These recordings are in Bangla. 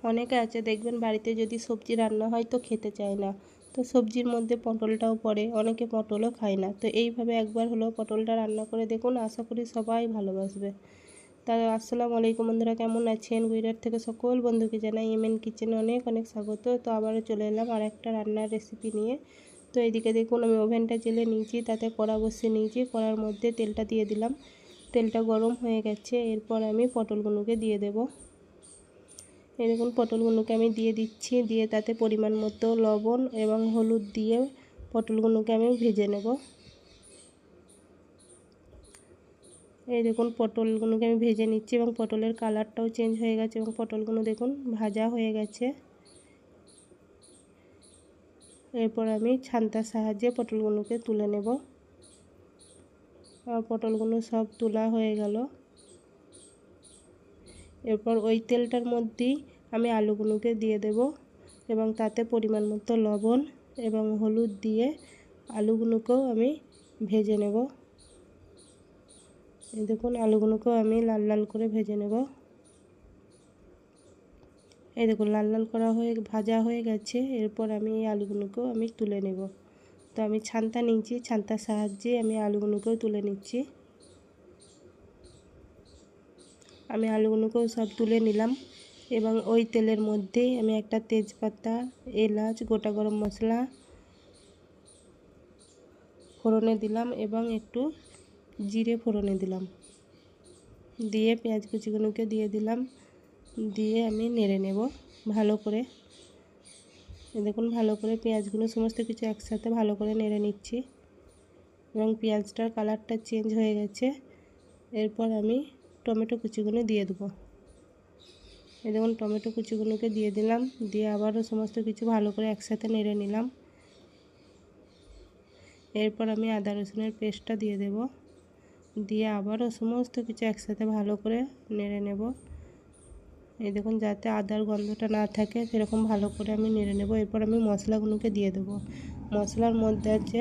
অনেকে আছে দেখবেন বাড়িতে যদি সবজি রান্না হয় তো খেতে চায় না, তো সবজির মধ্যে পটলটাও পড়ে, অনেকে পটলও খায় না। তো এইভাবে একবার হলো পটলটা রান্না করে দেখুন, আশা করি সবাই ভালোবাসবে। তা আসসালামু আলাইকুম বন্ধুরা, কেমন আছেন? গুজরাট থেকে সকল বন্ধুকে জানাই এমএন কিচেনে অনেক অনেক স্বাগত। তো আবারও চলে এলাম আর একটা রান্নার রেসিপি নিয়ে। তো এইদিকে দেখুন আমি ওভেনটা জেলে নিয়েছি, তাতে কড়া বসিয়ে নিয়েছি, কড়ার মধ্যে তেলটা দিয়ে দিলাম। তেলটা গরম হয়ে গেছে, এরপর আমি পটলগুলোকে দিয়ে দেব। এই দেখুন পটলগুলোকে আমি দিয়ে দিচ্ছি, দিয়ে তাতে পরিমাণ মতো লবণ এবং হলুদ দিয়ে পটলগুলোকে আমি ভেজে নেব। এই দেখুন পটলগুলোকে আমি ভেজে নিচ্ছি এবং পটলের কালারটাও চেঞ্জ হয়ে গেছে এবং পটলগুলো দেখুন ভাজা হয়ে গেছে। এরপর আমি ছান্তার সাহায্যে পটলগুলোকে তুলে নেব। আর পটলগুলো সব তোলা হয়ে গেল। এরপর ওই তেলটার মধ্যেই আমি আলুগুলোকে দিয়ে দেব এবং তাতে পরিমাণ মতো লবণ এবং হলুদ দিয়ে আলুগুলোকেও আমি ভেজে নেব। এই দেখুন আলুগুলোকেও আমি লাল লাল করে ভেজে নেব। এই দেখুন লাল লাল করা হয়ে ভাজা হয়ে গেছে। এরপর আমি এই আলুগুলোকেও আমি তুলে নেব। তো আমি ছান্তা নিয়েছি, ছান্তার সাহায্যে আমি আলুগুলোকেও তুলে নিচ্ছি। আমি আলুগুলোকেও সব তুলে নিলাম এবং ওই তেলের মধ্যেই আমি একটা তেজপাতা, এলাচ, গোটা গরম মশলা ফোড়নে দিলাম এবং একটু জিরে ফোড়নে দিলাম, দিয়ে পেঁয়াজ কুচিগুলোকে দিয়ে দিলাম, দিয়ে আমি নেড়ে নেব ভালো করে। দেখুন ভালো করে পেঁয়াজগুলো সমস্ত কিছু একসাথে ভালো করে নেড়ে নিচ্ছি এবং পেঁয়াজটার কালারটা চেঞ্জ হয়ে গেছে। এরপর আমি টমেটো কুচিগুলো দিয়ে দেবো। এই দেখুন টমেটো কুচিগুলোকে দিয়ে দিলাম, দিয়ে আবারও সমস্ত কিছু ভালো করে একসাথে নেড়ে নিলাম। এরপর আমি আদা রসুনের পেস্টটা দিয়ে দেব, দিয়ে আবারও সমস্ত কিছু একসাথে ভালো করে নেড়ে নেব। এই দেখুন যাতে আদার গন্ধটা না থাকে সেরকম ভালো করে আমি নেড়ে নেব। এরপর আমি মশলাগুলোকে দিয়ে দেব। মশলার মধ্যে আছে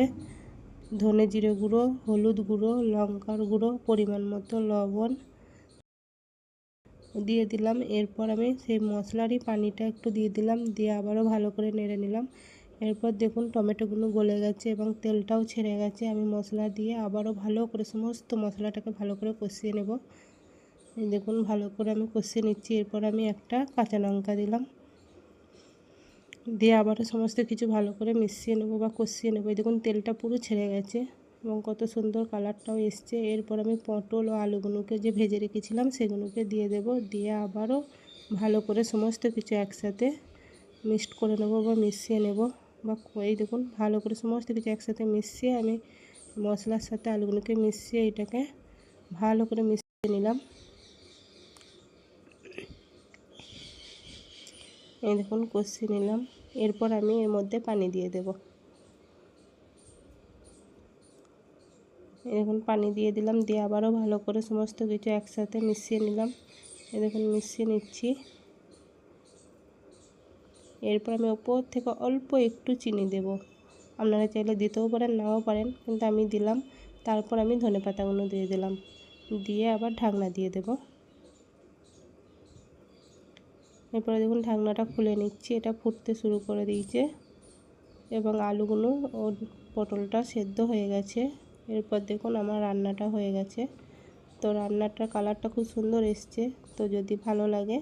ধনে জিরে গুঁড়ো, হলুদ গুঁড়ো, লঙ্কার গুঁড়ো, পরিমাণ মতো লবণ দিয়ে দিলাম। এরপর আমি সেই মশলারই পানিটা একটু দিয়ে দিলাম, দিয়ে আবারও ভালো করে নেড়ে নিলাম। এরপর দেখুন টমেটোগুলো গলে গেছে এবং তেলটাও ছেড়ে গেছে। আমি মশলা দিয়ে আবারও ভালো করে সমস্ত মশলাটাকে ভালো করে কষিয়ে নেব। দেখুন ভালো করে আমি কষিয়ে নিচ্ছি। এরপর আমি একটা কাঁচা লঙ্কা দিলাম, দিয়ে আবারও সমস্ত কিছু ভালো করে মিশিয়ে নেব বা কষিয়ে নেব। দেখুন তেলটা পুরো ছেড়ে গেছে এবং কত সুন্দর কালারটাও এসছে। এরপর আমি পটল ও আলুগুলোকে যে ভেজে রেখেছিলাম সেগুলোকে দিয়ে দেব, দিয়ে আবারও ভালো করে সমস্ত কিছু একসাথে মিক্সড করে নেব বা মিশিয়ে নেব। বা এই দেখুন ভালো করে সমস্ত কিছু একসাথে মিশিয়ে আমি মশলার সাথে আলুগুলোকে মিশিয়ে এটাকে ভালো করে মিশিয়ে নিলাম। এই দেখুন কষিয়ে নিলাম। এরপর আমি এর মধ্যে পানি দিয়ে দেব। এখন পানি দিয়ে দিলাম, দিয়ে আবারও ভালো করে সমস্ত কিছু একসাথে মিশিয়ে নিলাম। এই দেখুন মিশিয়ে নিচ্ছি। এরপর আমি ওপর থেকে অল্প একটু চিনি দেব, আপনারা চাইলে দিতেও পারেন নাও পারেন, কিন্তু আমি দিলাম। তারপর আমি ধনেপাতাগুলো দিয়ে দিলাম, দিয়ে আবার ঢাকনা দিয়ে দেব। এরপরে দেখুন ঢাকনাটা খুলে নিচ্ছি, এটা ফুটতে শুরু করে দিয়েছে এবং আলুগুলো ও পটলটা সেদ্ধ হয়ে গেছে। এরপর দেখুন আমার রান্নাটা হয়ে গেছে। তো রান্নাটার কালারটা খুব সুন্দর এসছে। তো যদি ভালো লাগে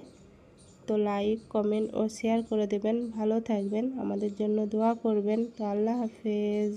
তো লাইক, কমেন্ট ও শেয়ার করে দেবেন। ভালো থাকবেন, আমাদের জন্য দোয়া করবেন। তো আল্লাহ হাফেজ।